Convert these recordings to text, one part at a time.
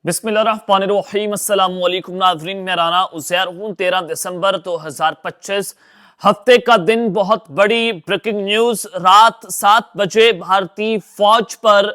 बिस्मिल्लाहिर्रहमानिर्रहीम। अस्सलाम वालेकुम नाज़रीन, मैं राना उज़ैर हूँ। 13 दिसंबर 2025 हफ्ते का दिन। बहुत बड़ी ब्रेकिंग न्यूज़। रात 7 बजे भारतीय फौज पर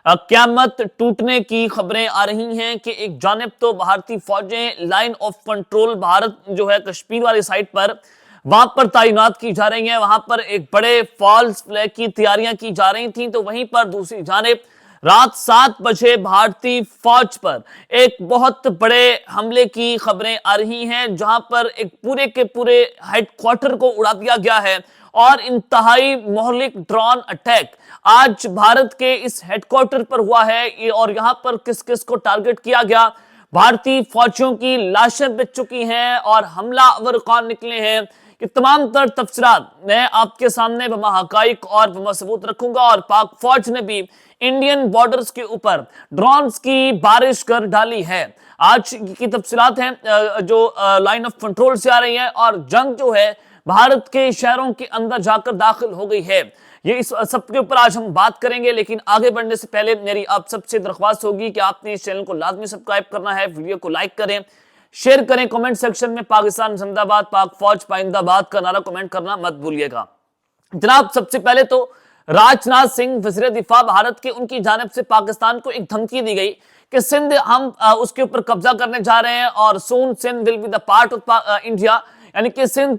क़यामत टूटने की खबरें आ रही हैं कि एक जानिब तो भारतीय फौजें लाइन ऑफ कंट्रोल भारत जो है कश्मीर वाली साइड पर वहां पर तैनात की जा रही हैं, वहां पर एक बड़े फॉल्स फ्लैग की तैयारियां की जा रही थी। तो वहीं पर दूसरी जानिब रात 7 बजे भारतीय फौज पर एक बहुत बड़े हमले की खबरें आ रही हैं, जहां पर एक पूरे के पूरे हेडक्वार्टर को उड़ा दिया गया है और इंतहाई मोहलिक ड्रोन अटैक आज भारत के इस हेडक्वार्टर पर हुआ है। और यहां पर किस किस को टारगेट किया गया, भारतीय फौजियों की लाशें बिछ चुकी हैं और हमलावर कौन निकले हैं, कि तमाम तर तफसीलात मैं आपके सामने बमा हकाइक और बमा सबूत रखूंगा। और पाक फौज ने भी इंडियन बॉर्डर्स के ऊपर ड्रोन्स की बारिश कर डाली है। आज की तफसीलात हैं जो लाइन ऑफ कंट्रोल से आ रही है और जंग जो है भारत के शहरों के अंदर जाकर दाखिल हो गई है। ये इस सब के ऊपर आज हम बात करेंगे, लेकिन आगे बढ़ने से पहले मेरी आप सबसे दरख्वास्त होगी कि आपने इस चैनल को लाजमी सब्सक्राइब करना है, वीडियो को लाइक करें, शेयर करें, कमेंट सेक्शन में पाकिस्तान जिंदाबाद, पाक फौज पाइंदाबाद का नारा कमेंट करना मत भूलिएगा। जनाब, सबसे पहले तो राजनाथ सिंह वज़ीर दिफा भारत के, उनकी जानिब से पाकिस्तान को एक धमकी दी गई कि सिंध हम उसके ऊपर कब्जा करने जा रहे हैं और soon Sindh will be the part of India, यानी कि सिंध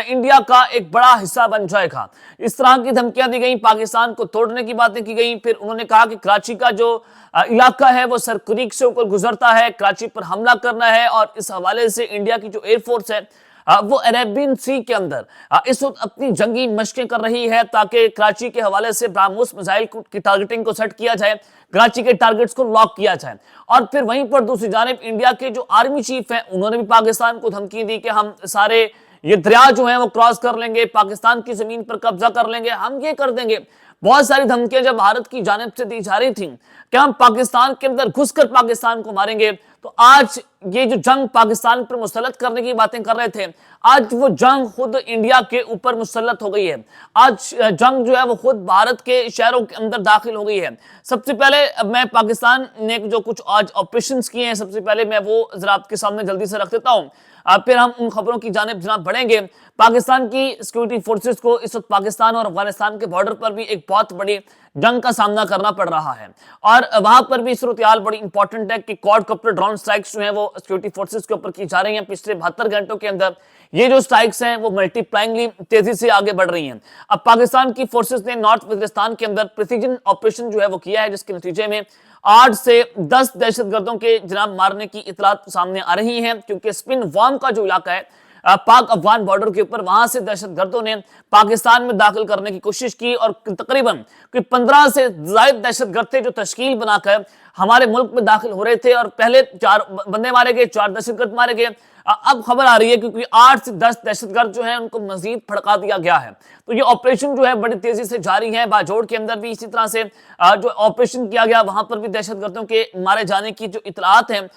इंडिया का एक बड़ा हिस्सा बन जाएगा। इस तरह की धमकियां दी गई, पाकिस्तान को तोड़ने की बातें की गई। फिर उन्होंने कहा कि कराची का जो इलाका है वो सर क्रीक से ऊपर गुजरता है, कराची पर हमला करना है। और इस हवाले से इंडिया की जो एयरफोर्स है वो अरेबियन सी के अंदर इस वक्त अपनी जंगी मशकें कर रही है ताकि कराची के हवाले से ब्रह्मोस मिसाइल की टारगेटिंग को सेट किया जाए, कराची के टारगेट्स को लॉक किया जाए। और फिर वहीं पर दूसरी जानिब इंडिया के जो आर्मी चीफ हैं उन्होंने भी पाकिस्तान को धमकी दी कि हम सारे ये दरिया जो है वो क्रॉस कर लेंगे, पाकिस्तान की जमीन पर कब्जा कर लेंगे, हम ये कर देंगे। बहुत सारी धमकियां जब भारत की जानिब से दी जा रही थी कि हम पाकिस्तान के अंदर घुसकर पाकिस्तान को मारेंगे, तो आज ये जो जंग पाकिस्तान पर मुसल्लत करने की बातें कर रहे थे, आज वो जंग खुद इंडिया के ऊपर मुसल्लत हो गई है। आज जंग जो है वो खुद भारत के शहरों के अंदर दाखिल हो गई है। सबसे पहले मैं पाकिस्तान ने जो कुछ आज ऑपरेशंस किए हैं, सबसे पहले मैं वो जरा आपके सामने जल्दी से रख देता हूं, फिर हम उन खबरों की जानिब जनाब बढ़ेंगे। पाकिस्तान की सिक्योरिटी फोर्सेस को इस वक्त पाकिस्तान और अफगानिस्तान के बॉर्डर पर भी एक बहुत बड़ी जंग का सामना करना पड़ रहा है और वहां पर भी सूरत-ए-हाल बड़ी इंपॉर्टेंट है कि क्वाडकॉप्टर ड्रोन स्ट्राइक्स जो है वो सिक्योरिटी फोर्सेस के ऊपर की जा रही हैं। पिछले 72 घंटों के अंदर ये जो स्ट्राइक्स हैं वो मल्टीप्लाइंगली तेजी से आगे बढ़ रही हैं। अब पाकिस्तान की फोर्सेस ने नॉर्थ वजीरिस्तान के अंदर प्रिसीजन ऑपरेशन जो है वो किया है, जिसके नतीजे में 8 से 10 दहशतगर्दों के जनाब मारने की इतलात सामने आ रही हैं, क्योंकि स्पिन वार्म का जो इलाका है पाक अफगान बॉर्डर के ऊपर, वहां से दहशतगर्दों ने पाकिस्तान में दाखिल करने की कोशिश की और तकरीबन 15 से ज्यादा दहशतगर्द थे जो तश्कील बनाकर हमारे मुल्क में दाखिल हो रहे थे। और पहले 4 बंदे मारे गए, 4 दहशतगर्द मारे गए। अब खबर आ रही है क्योंकि 8 से 10 दहशतगर्द जो हैं उनको मजीद भड़का दिया गया है। तो ये ऑपरेशन जो है बड़ी तेजी से जारी है। बाजोड़ के अंदर भी इसी तरह से जो ऑपरेशन किया गया, वहां पर भी दहशतगर्दों के मारे जाने की जो इतलात हैं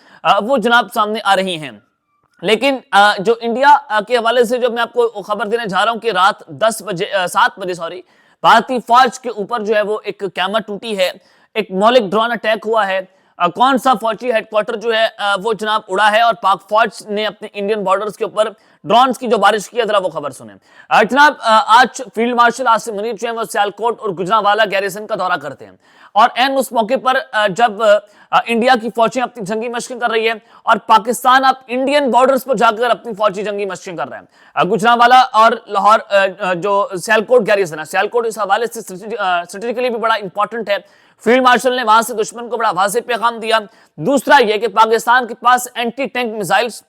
वो जनाब सामने आ रही हैं। लेकिन जो इंडिया के हवाले से जो मैं आपको खबर देने जा रहा हूं कि रात 7 बजे भारतीय फौज के ऊपर जो है वो एक क़यामत टूटी है, एक मौलिक ड्रोन अटैक हुआ है। कौन सा फौजी हेडक्वार्टर जो है वो जनाब उड़ा है और पाक फौज ने अपने इंडियन बॉर्डर्स के ऊपर ड्रोन्स की जो बारिश की है, जरा वो खबर सुने। जनाब, आज फील्ड मार्शल आसिम मुनीर जो है वो सियालकोट और गुजरांवाला गैरिसन का दौरा करते हैं और एन उस मौके पर जब इंडिया की फौजें अपनी जंगी मशकें कर रही है और पाकिस्तान अब इंडियन बॉर्डर्स पर जाकर अपनी फौजी जंगी मशकें कर रहे हैं। गुजरांवाला और लाहौर जो सियालकोट गैरिसन है, सियालकोट इस हवाले से स्ट्रेटेजिकली भी बड़ा इंपॉर्टेंट है। फील्ड मार्शल ने वहां से दुश्मन को बड़ा वाज़ेह पैगाम दिया। दूसरा यह कि पाकिस्तान के पास एंटी टैंक मिसाइल्स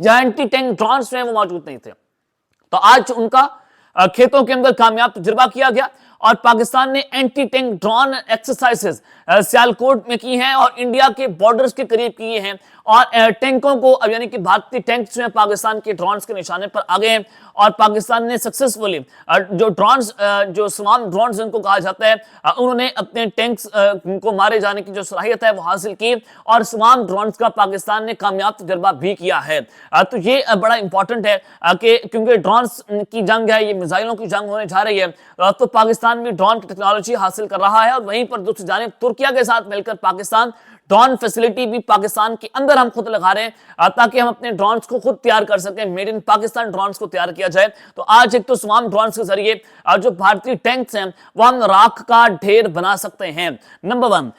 या एंटी टैंक ड्रोन्स में वो मौजूद नहीं थे, तो आज उनका खेतों के अंदर कामयाब तजुर्बा किया गया और पाकिस्तान ने anti tank drone exercises Sialkot में की हैं और इंडिया के बॉर्डर्स के करीब किए हैं। और टैंकों को, अब यानी कि भारतीय टैंक्स जो हैं पाकिस्तान के ड्रोन्स के निशाने पर आ गए हैं और पाकिस्तान ने सक्सेसफुली जो ड्रोन्स, जो स्वाम ड्रोन्स जिनको कहा जाता है, उन्होंने अपने टैंक्स को मारे जाने की जो सलाहियत है वो हासिल की और स्वाम ड्रोन्स का पाकिस्तान ने कामयाब तजर्बा भी किया है। तो ये बड़ा इंपॉर्टेंट है कि क्योंकि ड्रोन्स की जंग है, ये मिसाइलों की जंग होने जा रही है, तो पाकिस्तान भी ड्रोन की टेक्नोलॉजी हासिल कर रहा है। और वहीं पर दूसरी जानिब तुर्क ترکیہ کے ساتھ مل کر پاکستان ڈرون فیسلٹی بھی پاکستان کے اندر ہم خود لگا رہے ہیں تاکہ ہم اپنے ڈرونز کو خود تیار کر سکیں, میڈ ان پاکستان ڈرونز کو تیار کیا جائے. تو آج ایک تو سوام ڈرونز کے ذریعے جو بھارتی ٹینکس ہیں وہ ہم راکھ کا ڈھیر بنا سکتے ہیں, نمبر 1.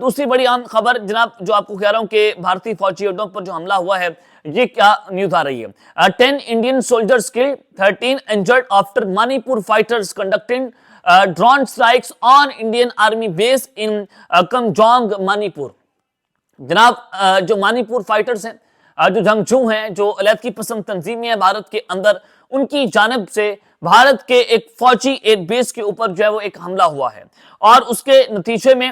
دوسری بڑی اہم خبر جناب جو آپ کو کہہ رہا ہوں کہ بھارتی فوجی اڈوں پر جو حملہ ہوا ہے یہ کیا نیوز آ رہی ہے. 10 Indian soldiers killed, 13 injured after Manipur fighters conducting drone strikes on Indian army base in Kamjong Manipur. جناب جو منی پور فائٹرز ہیں, جو جنگجو ہیں, جو علیحدگی پسند تنظیمیں ہیں بھارت کے اندر, ان کی جانب سے بھارت کے ایک فوجی ایئر بیس کے اوپر جو ہے وہ ایک حملہ ہوا ہے, اور اس کے نتیجے میں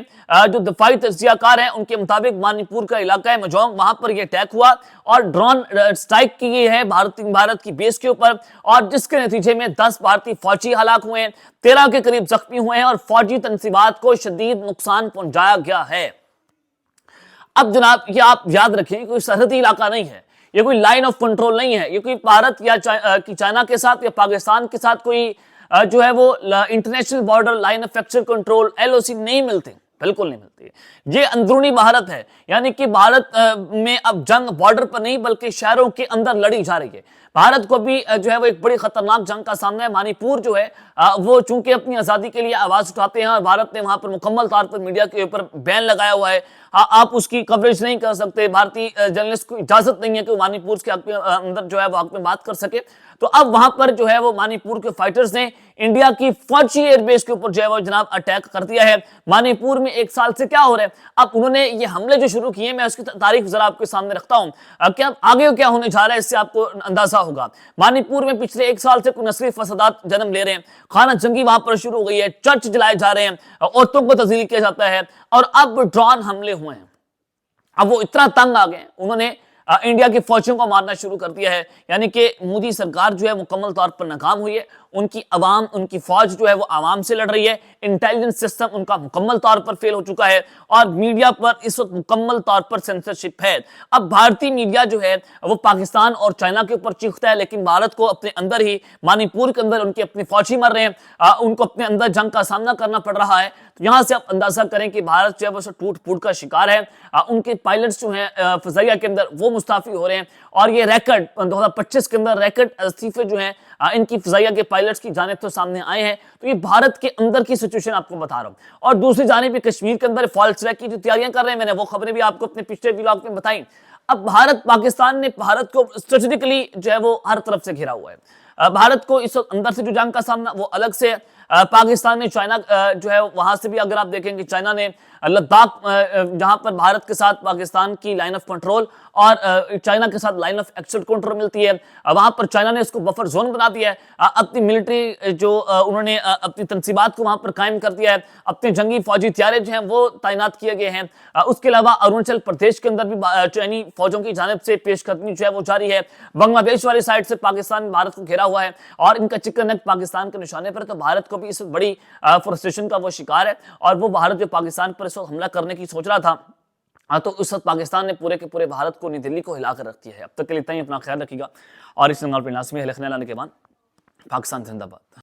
جو دفاعی تجزیہ کار ہیں ان کے مطابق منی پور کا علاقہ ہے مجونگ, وہاں پر یہ اٹیک ہوا اور ڈرون سٹرائک کی گئی ہے بھارت کی بیس کے اوپر, اور جس کے نتیجے میں 10 بھارتی فوجی ہلاک ہوئے ہیں, 13 کے قریب زخمی ہوئے ہیں, اور فوجی تنصیبات کو شدید نقصان پہنچایا گیا ہے. اب جناب یہ آپ یاد رکھیں, کوئی سرحدی علاقہ نہیں ہے, یہ کوئی لائن آف کنٹرول نہیں ہے, یہ کوئی بھارت یا چائنا کے ساتھ یا پاکستان کے ساتھ کوئی جو ہے وہ international border line of actual control LOC نہیں ملتے, بالکل نہیں ملتی. یہ اندرونی بھارت ہے, یعنی کہ بھارت میں اب جنگ بارڈر پر نہیں بلکہ شہروں کے اندر لڑی جا رہی ہے. بھارت کو بھی جو ہے وہ ایک بڑی خطرناک جنگ کا سامنا ہے. منی پور جو ہے وہ چونکہ اپنی آزادی کے لیے آواز اٹھاتے ہیں, اور بھارت نے وہاں پر مکمل طور پر میڈیا کے اوپر بین لگایا ہوا ہے, آپ اس کی کوریج نہیں کر سکتے, بھارتی جرنلسٹ کو اجازت نہیں ہے کہ وہ منی پور کے حق میں اندر جو ہے وہ حق میں بات کر سکے. تو اب وہاں پر جو ہے وہ منی پور کے فائٹرز نے انڈیا کی فوجی ایئر بیس کے اوپر جو ہے وہ جناب اٹیک کر دیا ہے. منی پور میں ایک سال سے کیا ہو رہا ہے, اب انہوں نے یہ حملے جو شروع کیے, میں اس کی تاریخ ذرا آپ کے سامنے رکھتا ہوں کہ اب آگے کیا ہونے جا رہا ہے, اس سے آپ کو اندازہ ہوگا. منی پور میں پچھلے ایک سال سے کوئی نسلی فسادات جنم لے رہے ہیں, خانہ جنگی وہاں پر شروع ہو گئی ہے, چرچ جلائے جا رہے ہیں, عورتوں کو تذلیل کیا جاتا ہے, اور اب ڈرون حملے ہوئے ہیں. اب وہ اتنا تنگ آ گئے, انہوں نے انڈیا کی فوجیوں کو مارنا شروع کر دیا ہے, یعنی کہ مودی سرکار جو ہے مکمل طور پر ناکام ہوئی ہے. ان کی عوام, ان کی فوج جو ہے وہ عوام سے لڑ رہی ہے, انٹیلیجنس سسٹم ان کا مکمل طور پر فیل ہو چکا ہے, اور میڈیا پر اس وقت مکمل طور پر سینسرشپ ہے. اب بھارتی میڈیا جو ہے وہ پاکستان اور چائنا کے اوپر چیختا ہے, لیکن بھارت کو اپنے اندر ہی منی پور کے اندر ان کے اپنے فوجی مر رہے ہیں, ان کو اپنے اندر جنگ کا سامنا کرنا پڑ رہا ہے. تو یہاں سے آپ اندازہ کریں کہ بھارت جو ہے وہ ٹوٹ پھوٹ کا شکار ہے. ان کے پائلٹس جو ہیں فضائیہ کے اندر وہ مستعفی ہو رہے ہیں, اور یہ ریکارڈ 2025 کے اندر ریکارڈ استعفے جو ہیں ان کی فضائیہ کے پائلٹس کی جانب تو سامنے آئے ہیں. تو یہ بھارت کے اندر کی سچویشن آپ کو بتا رہا ہوں. اور دوسری جانب یہ کشمیر کے اندر فالس ٹریک کی جو تیاریاں کر رہے ہیں, میں نے وہ خبریں بھی آپ کو اپنے پچھلے ولاگ میں بتائیں. اب پاکستان نے بھارت کو اسٹریٹجکلی جو ہے وہ ہر طرف سے گھیرا ہوا ہے. بھارت کو اس وقت اندر سے جو جنگ کا سامنا وہ الگ سے, پاکستان نے چائنا جو ہے وہاں سے بھی, اگر آپ دیکھیں کہ چائنا نے لداخ جہاں پر بھارت کے ساتھ پاکستان کی لائن آف کنٹرول اور چائنا کے ساتھ لائن آف ایکچوئل کنٹرول ملتی ہے, وہاں پر چائنا نے اس کو بفر زون بنا دیا ہے, اپنی ملٹری جو انہوں نے اپنی تنصیبات کو وہاں پر قائم کر دیا ہے, اپنے جنگی فوجی طیارے جو ہیں وہ تعینات کیے گئے ہیں. اس کے علاوہ اروناچل پردیش کے اندر بھی چینی فوجوں کی جانب سے پیش قدمی جو ہے وہ جاری ہے. بنگلہ دیش والی سائڈ سے پاکستان بھارت کو گھیرا ہوا ہے, اور ان کا چکن نیک پاکستان کے نشانے پر ہے. تو بھارت کو بھی اس بڑی فرسٹریشن کا وہ شکار ہے, اور وہ بھارت جو پاکستان پر اس وقت حملہ کرنے کی سوچ رہا تھا, تو اس وقت پاکستان نے پورے کے پورے بھارت کو, نئی دلی کو ہلا کر رکھ دیا ہے. اب تک کے لیے اتنا ہی, اپنا خیال رکھیے گا, اور اس ننگال پہ لازمی ہے لکھنے لانے کے بعد پاکستان زندہ باد.